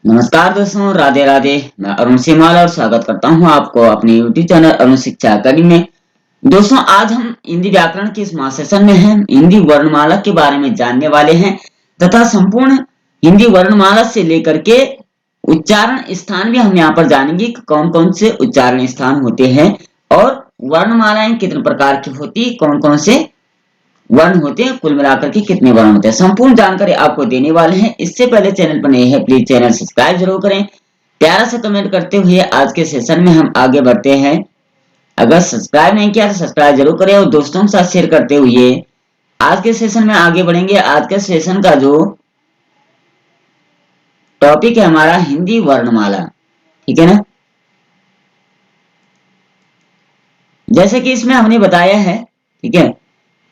नमस्कार दोस्तों, राधे राधे। मैं अरुण सीमाल और स्वागत करता हूं आपको अपने यूट्यूब चैनल अरुण शिक्षा अकादमी में। दोस्तों, आज हम हिंदी व्याकरण के इस महासेशन में हैं हिंदी वर्णमाला के बारे में जानने वाले हैं तथा संपूर्ण हिंदी वर्णमाला से लेकर के उच्चारण स्थान भी हम यहाँ पर जानेंगे कि कौन कौन से उच्चारण स्थान होते हैं और वर्णमालाएं कितने प्रकार की होती, कौन कौन से वर्ण होते हैं, कुल मिलाकर के कितने वर्ण होते हैं, संपूर्ण जानकारी आपको देने वाले हैं। इससे पहले चैनल पर नए हैं, प्लीज चैनल सब्सक्राइब जरूर करें। प्यारा सा कमेंट करते हुए आज के सेशन में हम आगे बढ़ते हैं। अगर सब्सक्राइब नहीं किया तो सब्सक्राइब जरूर करें और दोस्तों के साथ शेयर करते हुए आज के सेशन में आगे बढ़ेंगे। आज के सेशन का जो टॉपिक है हमारा हिंदी वर्णमाला, ठीक है ना। जैसे कि इसमें हमने बताया है, ठीक है,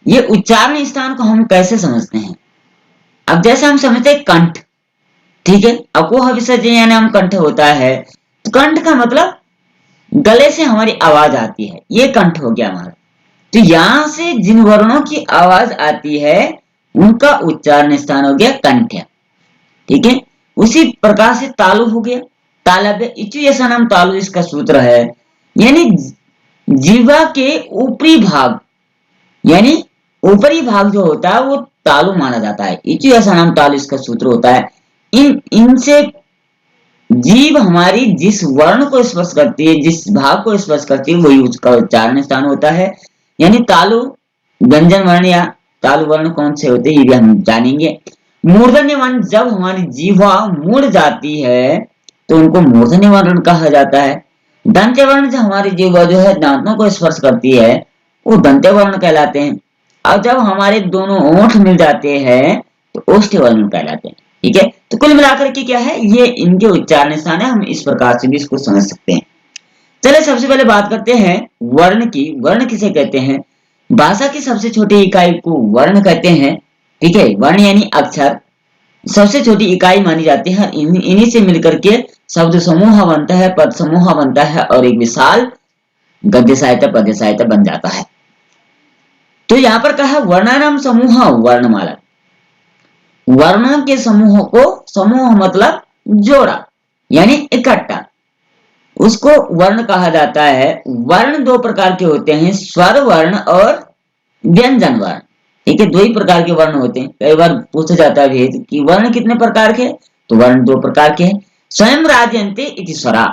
ये उच्चारण स्थान को हम कैसे समझते हैं। अब जैसे हम समझते हैं कंठ, ठीक है, अकुह विसर्जन यानी हम कंठ होता है, तो कंठ का मतलब गले से हमारी आवाज आती है, ये कंठ हो गया हमारा। तो यहां से जिन वर्णों की आवाज आती है उनका उच्चारण स्थान हो गया कंठ, ठीक है। उसी प्रकार से तालु हो गया, तालव्य इचु ऐसा नाम तालु इसका सूत्र है, यानी जीवा के ऊपरी भाग, यानी ऊपरी भाग जो होता है वो तालु माना जाता है। इचु ऐसा नाम तालु इसका सूत्र होता है। इनसे जीव हमारी जिस वर्ण को स्पर्श करती है, जिस भाग को स्पर्श करती है, वही उसका उच्चारण स्थान होता है। यानी तालु व्यंजन वर्ण या तालु वर्ण कौन से होते हैं ये भी हम जानेंगे। मूर्धन्य वर्ण जब हमारी जीवा मुड़ जाती है तो उनको मूर्धन्य वर्ण कहा जाता है। दंत्य वर्ण जब हमारी जीवा जो है दांतों को स्पर्श करती है वो दंत्य वर्ण कहलाते हैं। और जब हमारे दोनों ओंठ मिल जाते हैं तो ओष्ठ्य वर्ण कहलाते हैं, ठीक है। तो कुल मिलाकर के क्या है, ये इनके उच्चारण स्थान है, हम इस प्रकार से भी इसको समझ सकते हैं। चलिए सबसे पहले बात करते हैं वर्ण की। वर्ण किसे कहते हैं? भाषा की सबसे छोटी इकाई को वर्ण कहते हैं, ठीक है। वर्ण यानी अक्षर सबसे छोटी इकाई मानी जाती है। इन्हीं से मिलकर के शब्द समूह बनता है, पद समूह बनता है और एक विशाल गद्य साहित्य पद्य साहित्य बन जाता है। तो यहाँ पर कहा वर्णानाम समूह वर्णमाला, वर्णों के समूह को, समूह मतलब जोड़ा यानी इकट्ठा, उसको वर्ण कहा जाता है। वर्ण दो प्रकार के होते हैं, स्वर वर्ण और व्यंजन वर्ण, ठीक है। दो ही प्रकार के वर्ण होते हैं। कई बार पूछा जाता है भेद कि वर्ण कितने प्रकार के, तो वर्ण दो प्रकार के हैं। स्वयं राजयन्ते इति स्वरा,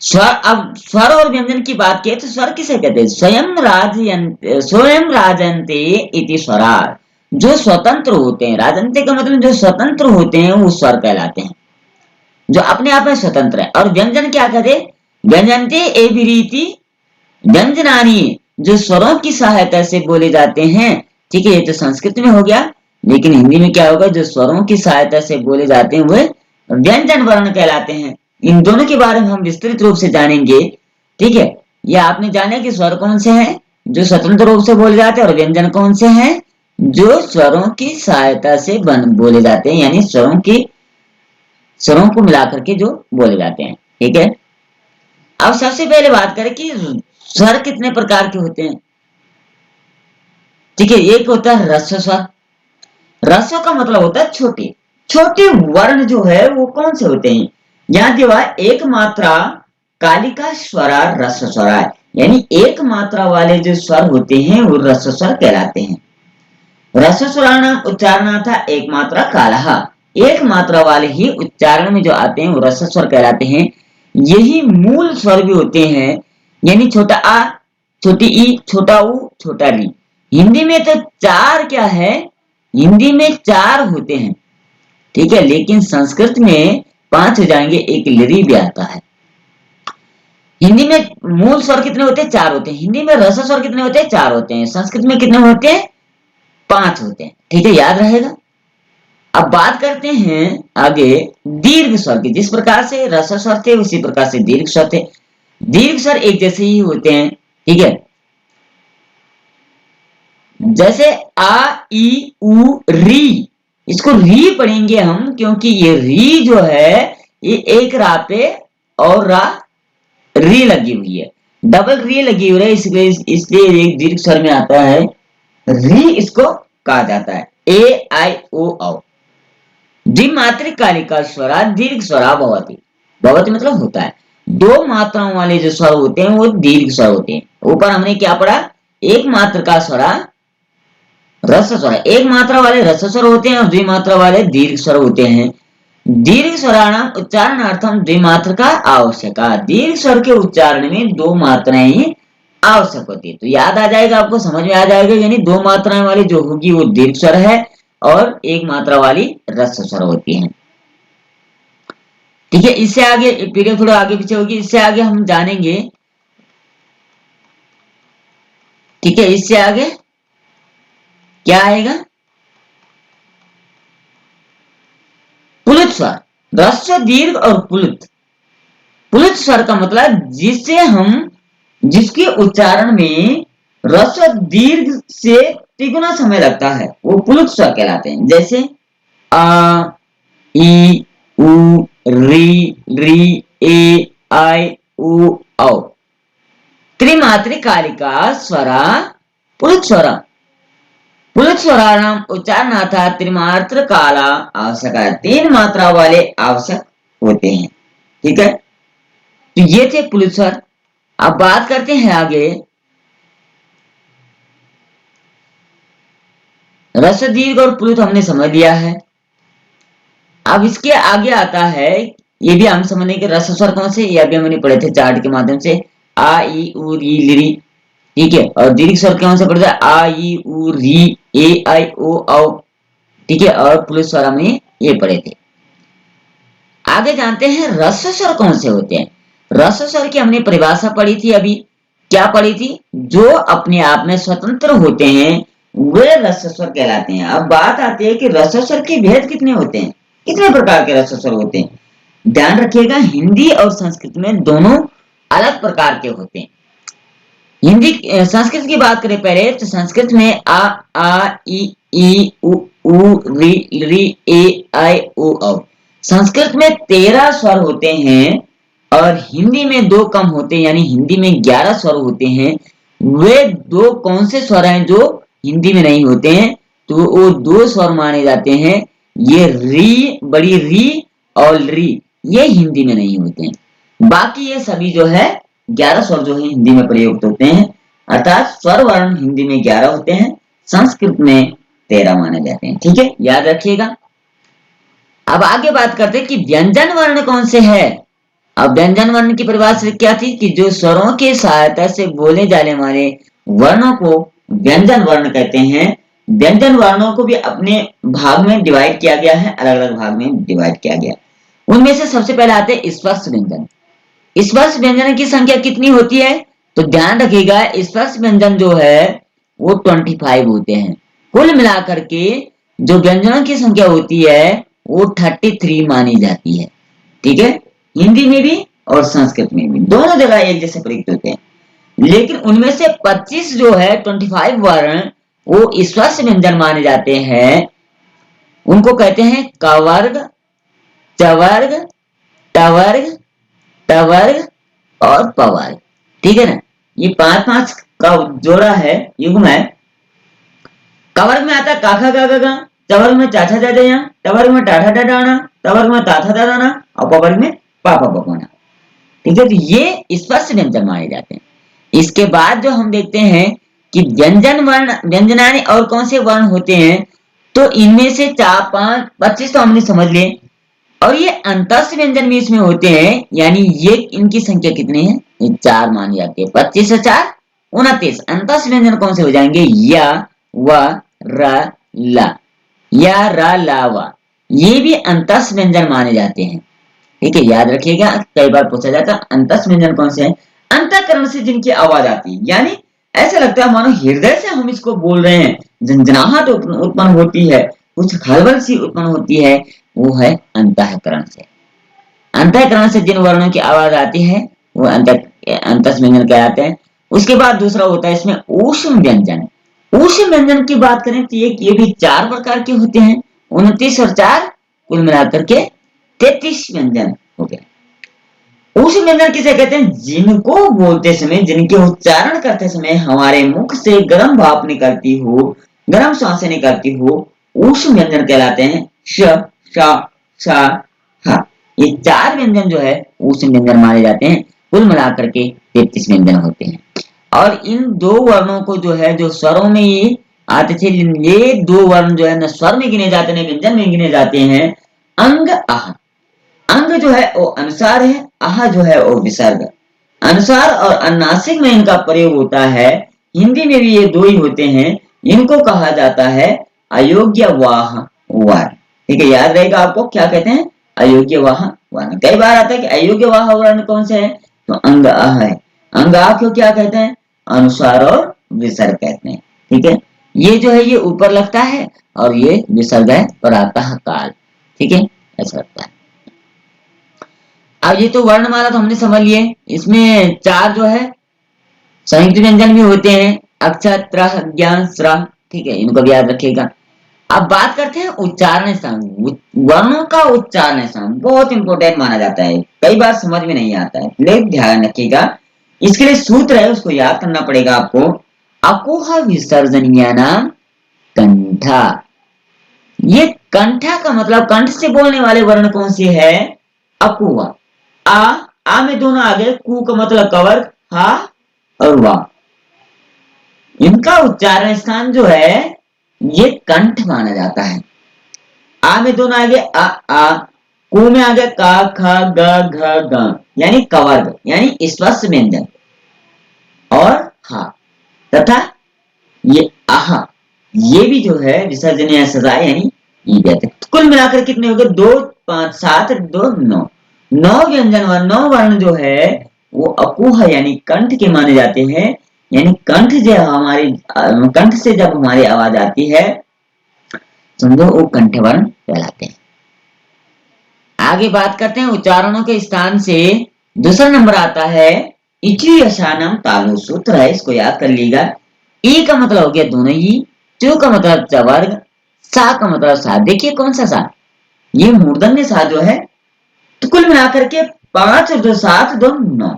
स्वर। अब स्वर और व्यंजन की बात की तो स्वर किसे कहते हैं? स्वयं राजन्ते इति स्वरा, जो स्वतंत्र होते हैं। राजन्ते का मतलब जो स्वतंत्र होते हैं वो स्वर कहलाते हैं, जो अपने आप में स्वतंत्र है। और व्यंजन क्या कहते? व्यंजनते एभिरीति व्यंजनानी, जो स्वरों की सहायता से बोले जाते हैं, ठीक है। ये तो संस्कृत में हो गया, लेकिन हिंदी में क्या होगा? जो स्वरों की सहायता से बोले जाते हैं वे व्यंजन वर्ण कहलाते हैं। इन दोनों के बारे में हम विस्तृत रूप से जानेंगे, ठीक है। ये आपने जाने कि स्वर कौन से हैं जो स्वतंत्र रूप से बोले जाते हैं और व्यंजन कौन से हैं जो स्वरों की सहायता से बोले जाते हैं, यानी स्वरों को मिलाकर के जो बोले जाते हैं, ठीक है। अब सबसे पहले बात करें कि स्वर कितने प्रकार के होते हैं, ठीक है। एक होता है ह्रस्व स्वर। ह्रस्व का मतलब होता है छोटे छोटे वर्ण जो है वो कौन से होते हैं? यहाँ दिया एक मात्रा कालिका स्वरा ह्रस्व स्वरा, यानी एक मात्रा वाले जो स्वर होते हैं वो ह्रस्व स्वर कहलाते हैं। ह्रस्व स्वराणाम उच्चारणार्था एक मात्रा कालः, एक मात्रा वाले ही उच्चारण में जो आते हैं वो ह्रस्व स्वर कहलाते हैं। यही मूल स्वर भी होते हैं, यानी छोटा आ, छोटी ई, छोटा ऊ, छोटा री। हिंदी में तो चार क्या है, हिंदी में चार होते हैं, ठीक है, लेकिन संस्कृत में पांच हो जाएंगे, एक लरी भी आता है। हिंदी में मूल स्वर कितने होते हैं? चार होते हैं। हिंदी में ह्रस्व स्वर कितने होते हैं? चार होते हैं। संस्कृत में कितने होते हैं? पांच होते हैं, ठीक है, याद रहेगा। अब बात करते हैं आगे दीर्घ स्वर की। जिस प्रकार से ह्रस्व स्वर थे उसी प्रकार से दीर्घ स्वर थे। दीर्घ स्वर एक जैसे ही होते हैं, ठीक है। जैसे आ ई उ री, इसको री पढ़ेंगे हम, क्योंकि ये री जो है ये एक रा पे और रा री लगी हुई है, डबल री लगी हुई है, इसलिए एक दीर्घ स्वर में आता है री, इसको कहा जाता है। ए आई ओ औ, द्विमात्रिक कालिका स्वरा दीर्घ स्वरा भवति। भवति मतलब होता है। दो मात्राओं वाले जो स्वर होते हैं वो दीर्घ स्वर होते हैं। ऊपर हमने क्या पढ़ा, एक मात्र का स्वरा रस स्वर, एक मात्रा वाले रस स्वर होते हैं और द्विमात्रा वाले दीर्घ स्वर होते हैं। दीर्घ स्वराणाम उच्चारणार्थम द्विमात्र का आवश्यक। दीर्घ स्वर के उच्चारण में दो मात्राएं ही आवश्यक होती है। तो याद आ जाएगा, आपको समझ में आ जाएगा, यानी दो मात्राएं वाली जो होगी वो दीर्घ स्वर है और एक मात्रा वाली रस स्वर होती है। ठीक है, इससे आगे पीरियड थोड़ा आगे पीछे होगी, इससे आगे हम जानेंगे। ठीक है, इससे आगे क्या आएगा, पुलित स्वर, ह्रस्व दीर्घ और पुलित। पुलित स्वर का मतलब जिसे हम, जिसके उच्चारण में ह्रस्व दीर्घ से तिगुना समय लगता है वो पुलित स्वर कहलाते हैं। जैसे आ, ई, उ, री, री, ए, आई, उ, औ। त्रिमात्रिक कालिका स्वरा पुलित स्वरा। पुलित स्वराणाम उच्चारणार्थ त्रिमात्र काला आवश्यक है। तीन मात्रा वाले आवश्यक होते हैं। ठीक है, तो ये थे पुलित स्वर। अब बात करते हैं आगे, रस दीर्घ और पुलित हमने समझ लिया है। अब इसके आगे आता है, ये भी हम समझने के रस स्वर कौन से, ये अभी हमने पढ़े थे चार्ट के माध्यम से, आ, ई, उ, री, ली। ठीक है, और दीर्घ स्वर कौन से पढ़े थे, आ, ई, उ, री, ए, आई, ओ, औ। ठीक है, और पुलिस स्वर हमने ये पढ़े थे। आगे जानते हैं रस स्वर कौन से होते हैं। रस स्वर की हमने परिभाषा पढ़ी थी अभी। क्या पढ़ी थी, जो अपने आप में स्वतंत्र होते हैं वे रस स्वर कहलाते हैं। अब बात आती है कि रस स्वर के भेद कितने होते हैं, कितने प्रकार के रस स्वर होते हैं। ध्यान रखिएगा, हिंदी और संस्कृत में दोनों अलग प्रकार के होते हैं। हिंदी संस्कृत की बात करें पहले, तो संस्कृत में आ, ई, उ, री, ए, आई, ओ, औ। संस्कृत में 13 स्वर होते हैं और हिंदी में 2 कम होते हैं, यानी हिंदी में 11 स्वर होते हैं। वे 2 कौन से स्वर हैं जो हिंदी में नहीं होते हैं, तो वो 2 स्वर माने जाते हैं, ये री, बड़ी री और री, ये हिंदी में नहीं होते हैं। बाकी ये सभी जो है 11 स्वर जो है हिंदी में प्रयुक्त होते हैं। अर्थात स्वर वर्ण हिंदी में 11 होते हैं, संस्कृत में 13 माने जाते हैं। ठीक है, याद रखिएगा। अब आगे बात करते हैं कि व्यंजन वर्ण कौन से है। अब व्यंजन वर्ण की परिभाषा क्या थी कि जो स्वरों की सहायता से बोले जाने वाले वर्णों को व्यंजन वर्ण कहते हैं। व्यंजन वर्णों को भी अपने भाग में डिवाइड किया गया है, अलग अलग भाग में डिवाइड किया गया। उनमें से सबसे पहले आते हैं स्पर्श व्यंजन। स्पर्श व्यंजन की संख्या कितनी होती है, तो ध्यान रखिएगा, स्पर्श व्यंजन जो है वो 25 होते हैं। कुल मिलाकर के जो व्यंजनों की संख्या होती है वो 33 मानी जाती है। ठीक है, हिंदी में भी और संस्कृत में भी दोनों जगह एक जैसे प्रयुक्त होते हैं। लेकिन उनमें से 25 जो है 25 वर्ण वो स्पर्श व्यंजन माने जाते हैं। उनको कहते हैं कवर्ग, चवर्ग, टवर्ग, टवर्ग और पवर्ग। ठीक है ना, ये 5-5 का जोड़ा है, युग्म है। कवर्ग में आता है काखा गा गा गा, चवर्ग में चाचा जा जा, टवर्ग में टाठा डाडाना, टवर्ग में ताथा दादाना और पवर्ग में पापा पपाना। ठीक है, तो ये स्पर्श व्यंजन माने जाते हैं। इसके बाद जो हम देखते हैं कि व्यंजन वर्ण, व्यंजनानि और कौन से वर्ण होते हैं, तो इनमें से 4-5 25 तो हमने समझ लिए, और ये अंतस व्यंजन भी इसमें होते हैं, यानी ये इनकी संख्या कितनी है, ये 4 मानी जाती है। 25 से 4 29 अंतस व्यंजन कौन से हो जाएंगे, या, व, र, ला, या, रा, ला, वा, ये भी अंतस व्यंजन माने जाते हैं। ठीक है, याद रखिएगा, कई बार पूछा जाता है अंतस व्यंजन कौन से हैं, अंतःकरण से जिनकी आवाज आती है, यानी ऐसा लगता है मानो हृदय से हम इसको बोल रहे हैं, झंझनाहट उत्पन्न होती है, कुछ खलबल सी उत्पन्न होती है, वो है अंतःकरण से। अंतःकरण से जिन वर्णों की आवाज आती है वो अंतस व्यंजन कहलाते हैं। उसके बाद दूसरा होता है इसमें ऊष्म व्यंजन। ऊष्म व्यंजन की बात करें तो ये भी 4 प्रकार के होते हैं, 29 और 4 कुल मिलाकर के 33 व्यंजन हो गए। ऊष्म व्यंजन किसे कहते हैं, जिनको बोलते समय, जिनके उच्चारण करते समय हमारे मुख से गर्म भाप निकलती हो, गर्म सांसें निकलती हो, ऊष्म व्यंजन कहलाते हैं। श, श, श, ह। ये 4 व्यंजन जो है उस व्यंजन माने जाते हैं। कुल मिलाकर के 33 व्यंजन होते हैं। और इन 2 वर्णों को जो है जो स्वरों में ही आते थे, ये 2 वर्ण जो है न स्वर में गिने जाते हैं न व्यंजन में गिने जाते हैं। अंग आह। अंग जो है वो अनुसार है, आह जो है वो विसर्ग। अनुसार और अनुनासिक में इनका प्रयोग होता है। हिंदी में भी ये 2 ही होते हैं। इनको कहा जाता है अयोग्य वाह वर्ण। ठीक है, याद रहेगा आपको क्या कहते हैं, अयोग्य वाह वर्ण। कई बार आता है कि अयोग्य वाह वर्ण कौन से है, तो अंग आह है। अंग आह को क्या कहते हैं, अनुसार और विसर्ग कहते हैं। ठीक है, ये जो है ये ऊपर लगता है और ये विसर्ग है प्रातः काल। ठीक है, ऐसा लगता है। अब ये तो वर्णमाला तो हमने समझ लिए। इसमें 4 जो है संयुक्त व्यंजन भी होते हैं, अक्षर, त्रह, ज्ञान, स्रह। ठीक है, इनको भी याद रखिएगा। अब बात करते हैं उच्चारण स्थान। वर्णों का उच्चारण स्थान बहुत इंपॉर्टेंट माना जाता है, कई बार समझ में नहीं आता है, लेकिन ध्यान रखिएगा। इसके लिए सूत्र है, उसको याद करना पड़ेगा आपको। अकुह विसर्जनीय नाम कंठा। ये कंठा का मतलब कंठ से बोलने वाले वर्ण कौन से है, अकुआ। आ में दोनों आगे, कु का मतलब कवर, हा और वाह। इनका उच्चारण स्थान जो है ये कंठ माना जाता है। आ में दोनों आगे आ, कु में आगे का, ख, ग, घ, ग, यानी कवर्ग यानी स्वस्थ व्यंजन, और हा तथा ये आहा, ये भी जो है विसर्जनीय सजा यानी ई जाते। कुल मिलाकर कितने हो गए, 2 5 7 2 9। 9 व्यंजन व 9 वर्ण जो है वो अकुह यानी कंठ के माने जाते हैं। यानी कंठ जो हमारी कंठ से जब हमारी आवाज आती है, समझो वो कंठ वर्ण कहलाते हैं। आगे बात करते हैं उच्चारणों के स्थान से। दूसरा नंबर आता है इचु यशानम तालु सूत्र है, इसको याद कर लीजिएगा। ई का मतलब हो गया दोनों ही, चु का मतलब चवर्ग, सा का मतलब सा। देखिए कौन सा सा, ये मूर्धन्य सा जो है। तो कुल मिलाकर के 5 और 2 7 2 9,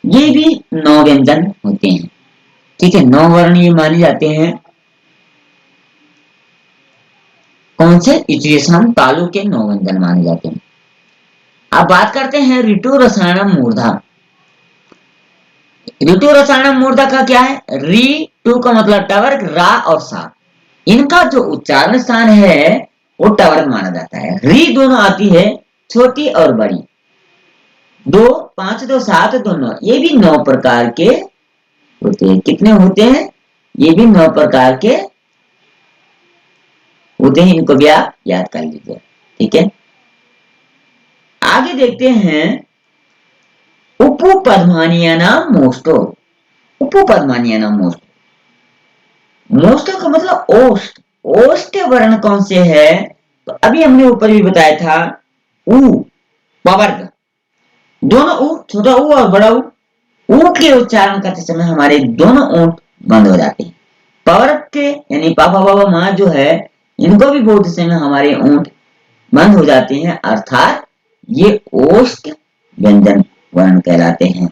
ये भी 9 व्यंजन होते हैं। ठीक है, 9 वर्ण ये माने जाते हैं। कौन से, इचुयशान तालु के 9 व्यंजन माने जाते हैं। अब बात करते हैं ऋतु रसायनम मूर्धा। ऋतु रसायनम मूर्धा का क्या है, री टू का मतलब टवर्ग, रा और सा। इनका जो उच्चारण स्थान है वो टवर्ग माना जाता है। री दोनों आती है छोटी और बड़ी। 2 5 2 7 2 9, ये भी 9 प्रकार के होते हैं। कितने होते हैं, ये भी 9 प्रकार के होते हैं। इनको भी आप याद कर लीजिए। ठीक है, आगे देखते हैं उपपदमानीय मोस्टो। उपपदमानीय मोस्ट, मोस्टो का मतलब ओष्ठ। ओष्ठ वर्ण कौन से है, तो अभी हमने ऊपर भी बताया था, उ पवर्ग। दोनों उ, छोटा उ और बड़ा उ के उच्चारण करते समय हमारे दोनों ओंठ बंद हो जाते हैं। पवर्ग के यानी पापा बाबा माँ जो है, इनको भी बोलते समय हमारे ओंठ बंद हो जाते हैं, अर्थात ये ओष्ठ व्यंजन वर्ण कहलाते हैं।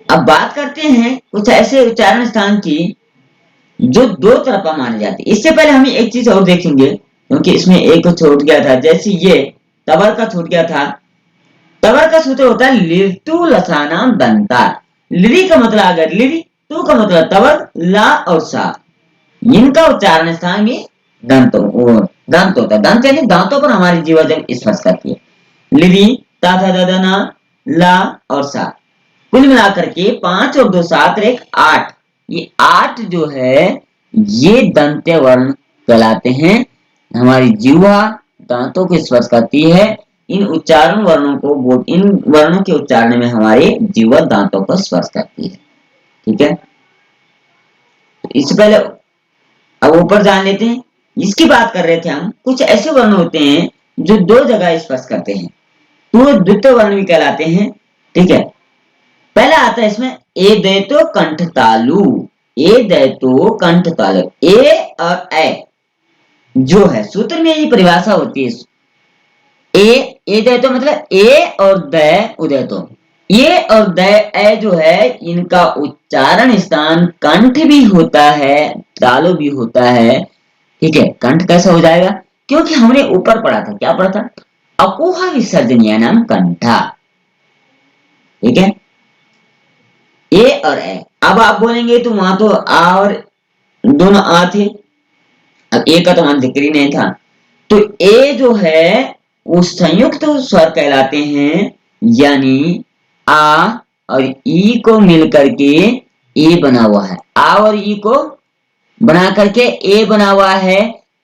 अब बात करते हैं कुछ ऐसे उच्चारण स्थान की जो 2 तरफा माने जाते हैं। इससे पहले हम एक चीज और देखेंगे, क्योंकि इसमें एक को छूट गया था। जैसे ये तवर का छूट गया था। तवर का सूत्र होता है लिटू लसानाम दंता। लिरी का मतलब अगर लिरी, तू का मतलब तवर, ला और सा, इनका उच्चारण स्थान में दंत दंत होता है। दंत यानी दांतों पर हमारी जीवा जब स्पर्श करती है। लिरी, ता था ददना, ला और सा। कुल मिलाकर के 5 और 2 7 1 8, ये 8 जो है ये दंत्य वर्ण कहलाते हैं। हमारी जीवा दांतों को स्पर्श करती है। इन उच्चारण वर्णों को, इन वर्णों के उच्चारण में हमारे जीवा दांतों को स्पर्श करती है। ठीक है, इससे पहले अब ऊपर जान लेते हैं। इसकी बात कर रहे थे हम, कुछ ऐसे वर्ण होते हैं जो 2 जगह स्पर्श करते हैं, तो द्वितीय वर्ण भी कहलाते हैं। ठीक है, पहला आता है इसमें ए दैतो कंठ तालु। ए दैतो कंठ तालु, ए और ए जो है सूत्र में ये परिभाषा होती है। ए दैतो मतलब ए और द उदैतो। ये और द ए जो है इनका उच्चारण स्थान कंठ भी होता है, तालु भी होता है। ठीक है, कंठ कैसे हो जाएगा? क्योंकि हमने ऊपर पढ़ा था, क्या पढ़ा था? अकुहा विसर्जनीय नाम कंठा। ठीक है, ए और ए। अब आप बोलेंगे तो वहां तो आ और दोनों आ थे, अब ए का तो वहां जिक्र ही नहीं था। तो ए जो है वो संयुक्त स्वर कहलाते हैं, यानी आ और ई को मिलकर के ए बना हुआ है। आ और ई को बना करके ए बना हुआ है।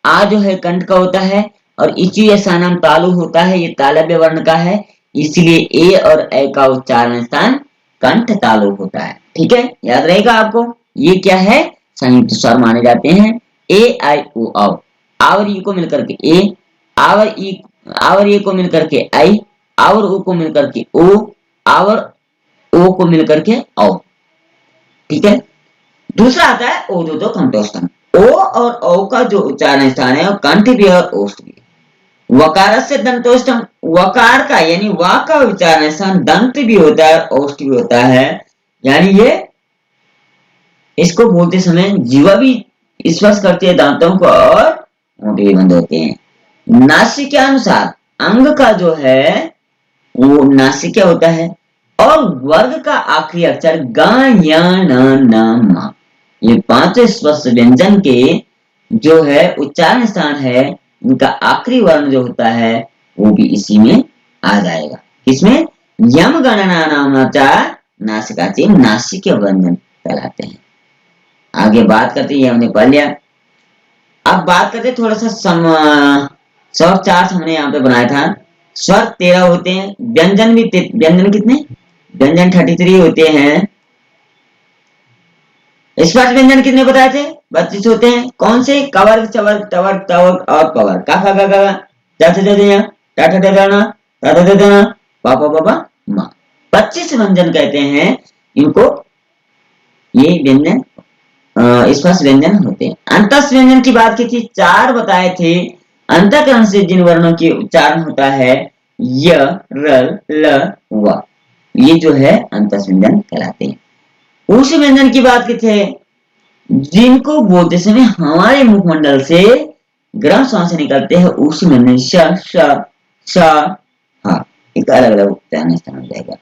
आ जो है कंठ का होता है और इची ऐसा नाम तालु होता है, ये तालव्य वर्ण का है, इसलिए ए और ए का उच्चारण स्थान कंठ तालु होता है। ठीक है, याद रहेगा आपको। ये क्या है? संयुक्त स्वर माने जाते हैं। ए आई ओ औ, आ और ई को मिलकर के ए, आ और ई को मिलकर के आई, आ और ओ को मिलकर के ओ, आ और ओ को मिलकर के औ। ठीक है, दूसरा आता है ओदोदो कंठोष्ठम। ओ और औ का जो उच्चारण स्थान है वो कंठ भी और ओष्ठ भी। वकार से दंतोष्ठम, वकार का यानी वा का उच्चारण स्थान दंत भी होता है, ओष्ठ भी होता है, यानी ये इसको बोलते समय जीवा भी स्पर्श करती है दांतों को और होंठ भी बंद होते हैं। नासिक के अनुसार अंग का जो है वो नासिक होता है और वर्ग का आखिरी अक्षर ग य न न म। ये पांच स्पर्श व्यंजन के जो है उच्चारण स्थान है, इनका आखिरी वर्ण जो होता है वो भी इसी में आ जाएगा। इसमें यम गणना नामाचा नासिकाची नासिक व्यंजन कहलाते हैं। आगे बात करते हैं, हमने पढ़ लिया। अब बात करते हैं थोड़ा सा स्वर चार्ट हमने यहाँ पे बनाया था। स्वर 13 होते हैं, व्यंजन भी व्यंजन कितने? व्यंजन 33 होते हैं। स्पर्श व्यंजन कितने बताए थे? 32 होते हैं। कौन से? कवर्ग, चवर्ग, टवर्ग, टवर्ग और पवर्ग। का का का का टा टा टा टा टा टा टा टा टा टा टा पा पा पा पा मा। 25 व्यंजन कहते हैं इनको। ये व्यंजन स्पर्श व्यंजन होते हैं। अंतस व्यंजन की बात की थी, 4 बताए थे। अंतःकरण से जिन वर्णों के उच्चारण होता है य, र, ल, व, ये जो है अंतस व्यंजन कहलाते हैं। उस व्यंजन की बात की थे जिनको बोलते समय हमारे मुखमंडल से गर्म सांस निकलते हैं, उसी व्यंजन श, श, श, हाँ, एक अलग अलग उच्चारण स्थान हो जाएगा।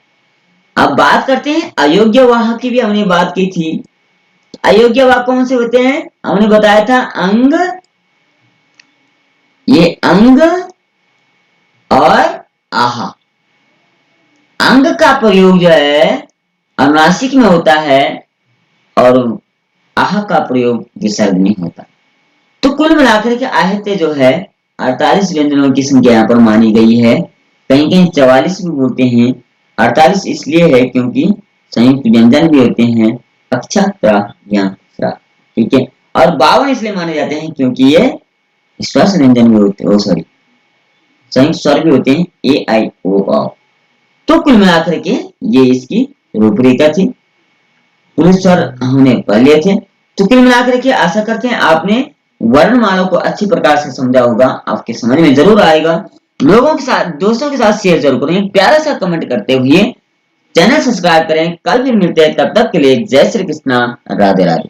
अब बात करते हैं अयोग्य वाह की भी हमने बात की थी। अयोग्य वाक्य कौन से होते हैं? हमने बताया था अंग, ये अंग और आहा। अंग का प्रयोग जो है अनुनासिक में होता है और आहा का प्रयोग विसर्ग में होता है। तो कुल मिलाकर के आहत्य जो है 48 व्यंजनों की संख्या यहाँ पर मानी गई है। कहीं कहीं 44 भी बोलते हैं। 48 इसलिए है क्योंकि संयुक्त व्यंजन भी होते हैं, अक्षा, त्रा, या, स्रा। ठीक है, और 52 इसलिए माने जाते हैं क्योंकि ये स्पर्श व्यंजन भी होते हैं, सॉरी, संयुक्त स्वर भी होते हैं, ए आई ओ औ। तो कुल मिलाकर के ये इसकी रूपरेखा थी। पूरे स्वर हमने पढ़ लिए थे। तो कुल मिलाकर के आशा करते हैं आपने वर्णमाला को अच्छी प्रकार से समझा होगा, आपके समझ में जरूर आएगा। लोगों के साथ, दोस्तों के साथ शेयर जरूर करें, प्यारा सा कमेंट करते हुए चैनल सब्सक्राइब करें। कल फिर मिलते हैं, तब तक के लिए जय श्री कृष्णा, राधे राधे।